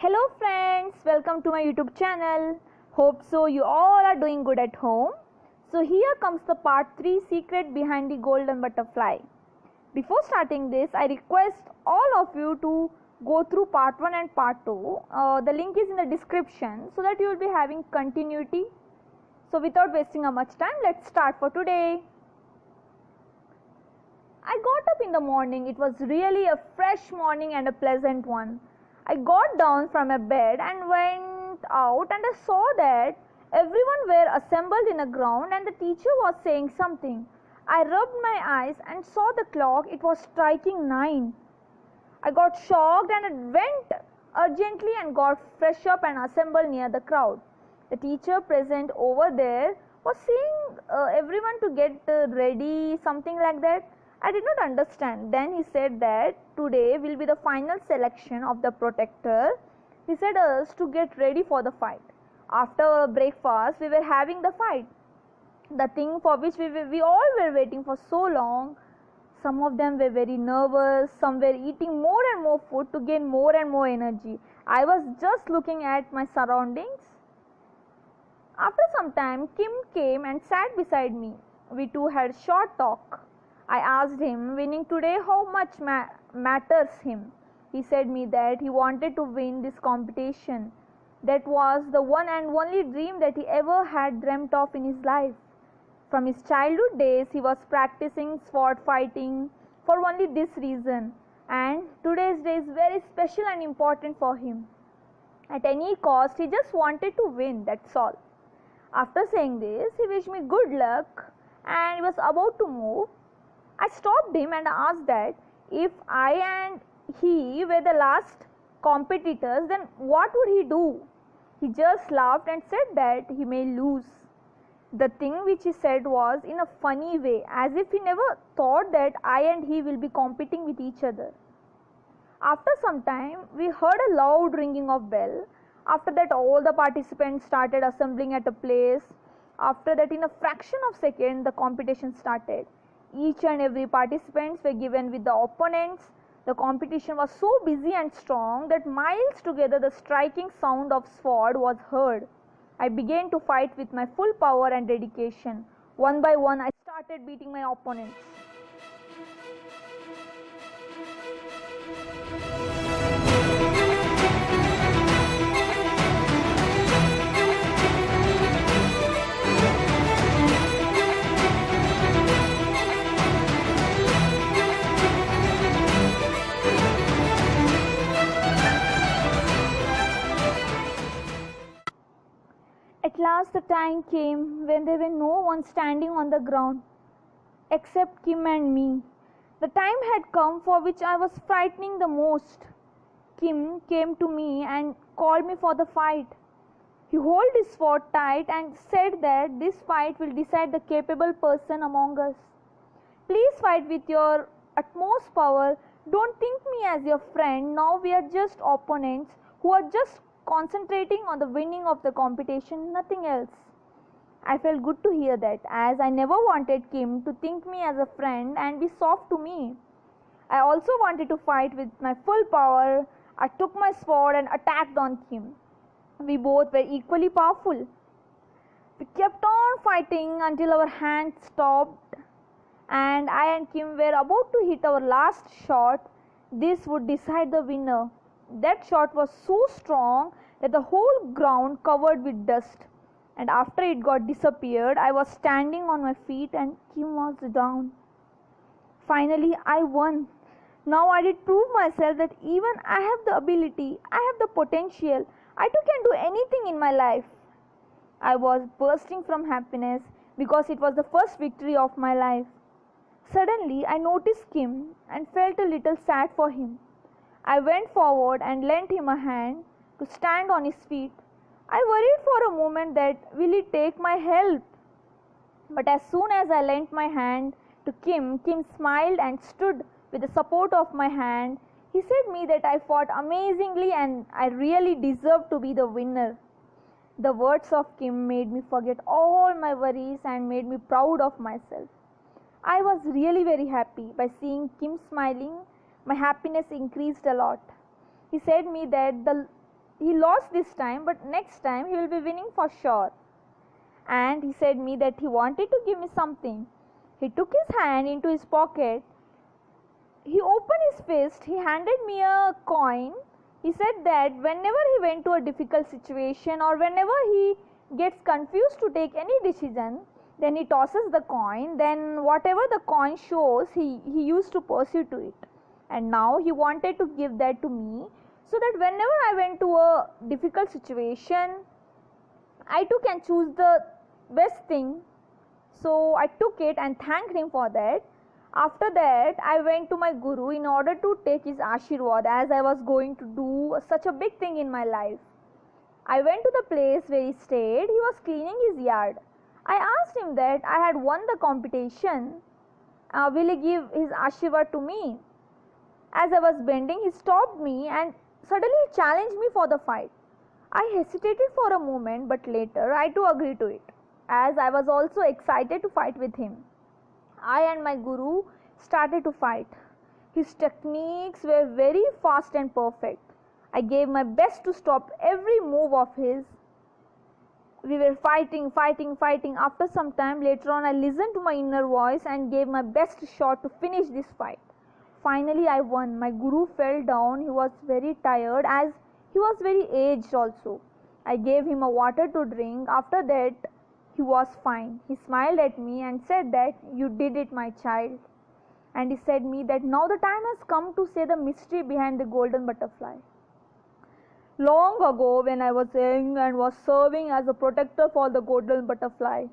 Hello friends, welcome to my YouTube channel. Hope so you all are doing good at home. So here comes the part 3 secret behind the golden butterfly. Before starting this, I request all of you to go through part 1 and part 2. The link is in the description so that you will be having continuity. So without wasting much time, let's start for today. I got up in the morning. It was really a fresh morning and a pleasant one. I got down from my bed and went out, and I saw that everyone were assembled in a ground and the teacher was saying something. I rubbed my eyes and saw the clock. It was striking 9. I got shocked and went urgently and got fresh up and assembled near the crowd. The teacher present over there was saying everyone to get ready, something like that. I did not understand. Then he said that today will be the final selection of the protector. He said us to get ready for the fight. After breakfast, we were having the fight. The thing for which we all were waiting for so long. Some of them were very nervous. Some were eating more and more food to gain more and more energy. I was just looking at my surroundings. After some time, Kim came and sat beside me. We two had short talk. I asked him, winning today, how much matters him. He said me that he wanted to win this competition. That was the one and only dream that he ever had dreamt of in his life. From his childhood days, he was practicing sword fighting for only this reason. And today's day is very special and important for him. At any cost, he just wanted to win, that's all. After saying this, he wished me good luck and he was about to move. I stopped him and asked that if I and he were the last competitors, then what would he do? He just laughed and said that he may lose. The thing which he said was in a funny way, as if he never thought that I and he will be competing with each other. After some time, we heard a loud ringing of bell. After that, all the participants started assembling at a place. After that, in a fraction of a second, the competition started. Each and every participants were given with the opponents. The competition was so busy and strong that miles together the striking sound of sword was heard. I began to fight with my full power and dedication. One by one, I started beating my opponents. At last the time came when there were no one standing on the ground except Kim and me. The time had come for which I was frightening the most. Kim came to me and called me for the fight. He held his sword tight and said that this fight will decide the capable person among us. Please fight with your utmost power. Don't think me as your friend. Now we are just opponents who are just concentrating on the winning of the competition, nothing else. I felt good to hear that, as I never wanted Kim to think me as a friend and be soft to me. I also wanted to fight with my full power. I took my sword and attacked on Kim. We both were equally powerful. We kept on fighting until our hands stopped and I and Kim were about to hit our last shot. This would decide the winner. That shot was so strong that the whole ground covered with dust, and after it got disappeared, I was standing on my feet and Kim was down. Finally, I won. Now I did prove myself that even I have the ability, I have the potential, I too can do anything in my life. I was bursting from happiness because it was the first victory of my life. Suddenly, I noticed Kim and felt a little sad for him. I went forward and lent him a hand to stand on his feet. I worried for a moment that will he take my help. But as soon as I lent my hand to Kim, Kim smiled and stood with the support of my hand. He said me that I fought amazingly and I really deserved to be the winner. The words of Kim made me forget all my worries and made me proud of myself. I was really very happy by seeing Kim smiling. My happiness increased a lot. He said me that the he lost this time, but next time he will be winning for sure. And he said me that he wanted to give me something. He took his hand into his pocket. He opened his fist. He handed me a coin. He said that whenever he went to a difficult situation or whenever he gets confused to take any decision, then he tosses the coin. Then whatever the coin shows, he used to pursue to it. And now he wanted to give that to me, so that whenever I went to a difficult situation, I too can choose the best thing. So I took it and thanked him for that. After that, I went to my guru in order to take his Ashirwad, as I was going to do such a big thing in my life. I went to the place where he stayed. He was cleaning his yard. I asked him that I had won the competition. Will he give his Ashirwad to me? As I was bending, he stopped me and suddenly challenged me for the fight. I hesitated for a moment, but later I too agreed to it, as I was also excited to fight with him. I and my guru started to fight. His techniques were very fast and perfect. I gave my best to stop every move of his. We were fighting. After some time later on, I listened to my inner voice and gave my best shot to finish this fight. Finally, I won. My guru fell down. He was very tired, as he was very aged also. I gave him a water to drink. After that, he was fine. He smiled at me and said that you did it, my child. And he said me that now the time has come to say the mystery behind the golden butterfly. Long ago, when I was young and was serving as a protector for the golden butterfly,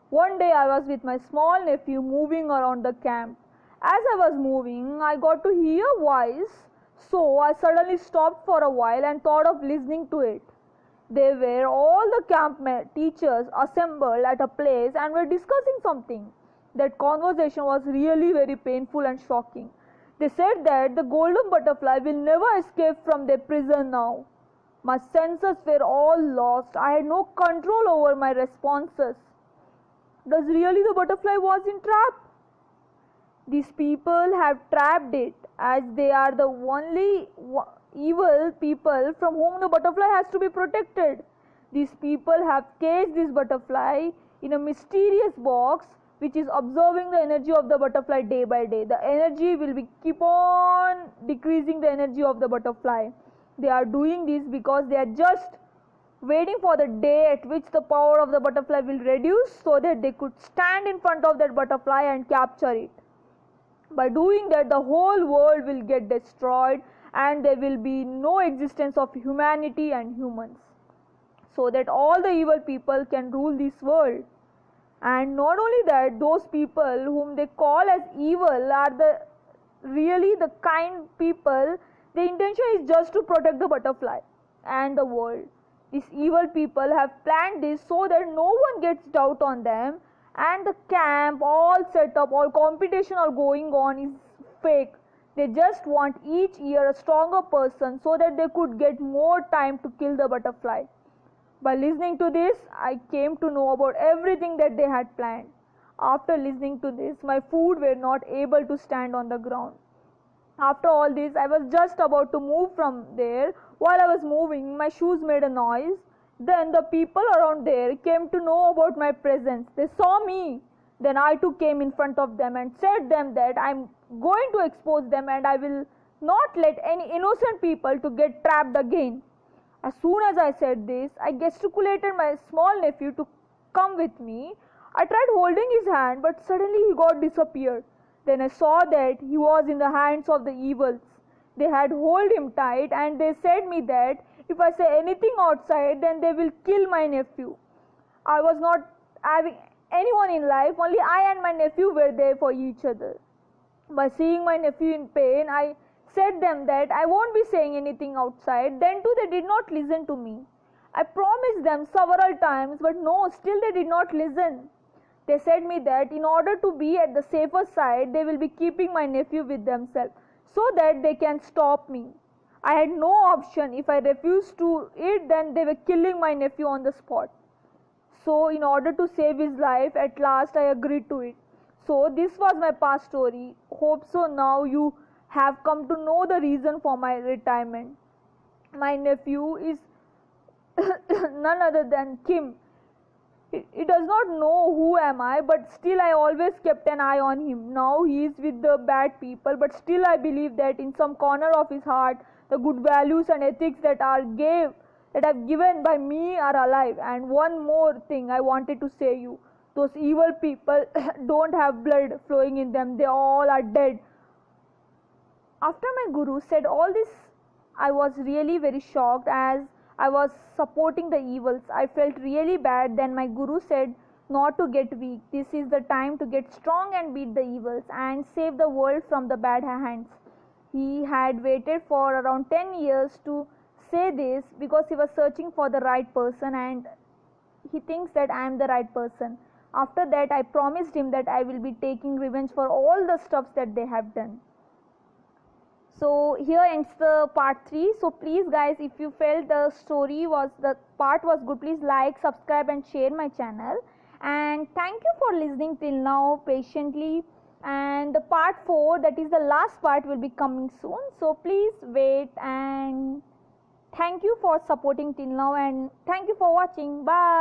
one day I was with my small nephew moving around the camp. As I was moving, I got to hear a voice, so I suddenly stopped for a while and thought of listening to it. They were all the camp teachers assembled at a place and were discussing something. That conversation was really very painful and shocking. They said that the golden butterfly will never escape from their prison now. My senses were all lost. I had no control over my responses. Thus really the butterfly was in trap. These people have trapped it, as they are the only evil people from whom the butterfly has to be protected. These people have caged this butterfly in a mysterious box which is observing the energy of the butterfly day by day. The energy will keep on decreasing the energy of the butterfly. They are doing this because they are just waiting for the day at which the power of the butterfly will reduce, so that they could stand in front of that butterfly and capture it. By doing that, the whole world will get destroyed and there will be no existence of humanity and humans, so that all the evil people can rule this world. And not only that, those people whom they call as evil are really the kind people. The intention is just to protect the butterfly and the world. These evil people have planned this so that no one gets doubt on them, and the camp all set up, all competition are going on is fake. They just want each year a stronger person so that they could get more time to kill the butterfly. By listening to this, I came to know about everything that they had planned. After listening to this, my feet were not able to stand on the ground. After all this, I was just about to move from there. While I was moving, my shoes made a noise. Then the people around there came to know about my presence. They saw me. Then I too came in front of them and said them that I am going to expose them and I will not let any innocent people to get trapped again. As soon as I said this, I gesticulated my small nephew to come with me. I tried holding his hand, but suddenly he got disappeared. Then I saw that he was in the hands of the evils. They had hold him tight and they said me that if I say anything outside, then they will kill my nephew. I was not having anyone in life, only I and my nephew were there for each other. By seeing my nephew in pain, I said them that I won't be saying anything outside. Then too they did not listen to me. I promised them several times, but no, still they did not listen. They said me that in order to be at the safer side, they will be keeping my nephew with themselves, so that they can stop me. I had no option. If I refused to eat, then they were killing my nephew on the spot. So in order to save his life, at last I agreed to it. So this was my past story. Hope so now you have come to know the reason for my retirement. My nephew is none other than Kim. He does not know who am I, but still I always kept an eye on him. Now he is with the bad people, but still I believe that in some corner of his heart, the good values and ethics that are given by me are alive. And one more thing I wanted to say you, those evil people don't have blood flowing in them. They all are dead. After my guru said all this, I was really very shocked as I was supporting the evils. I felt really bad. Then my guru said not to get weak. This is the time to get strong and beat the evils and save the world from the bad hands. He had waited for around 10 years to say this because he was searching for the right person, and he thinks that I am the right person. After that, I promised him that I will be taking revenge for all the stuffs that they have done. So here ends the part 3. So please guys, if you felt the part was good, please like, subscribe and share my channel. And thank you for listening till now patiently. And the part 4, that is the last part, will be coming soon. So please wait, and thank you for supporting till now, and thank you for watching. Bye.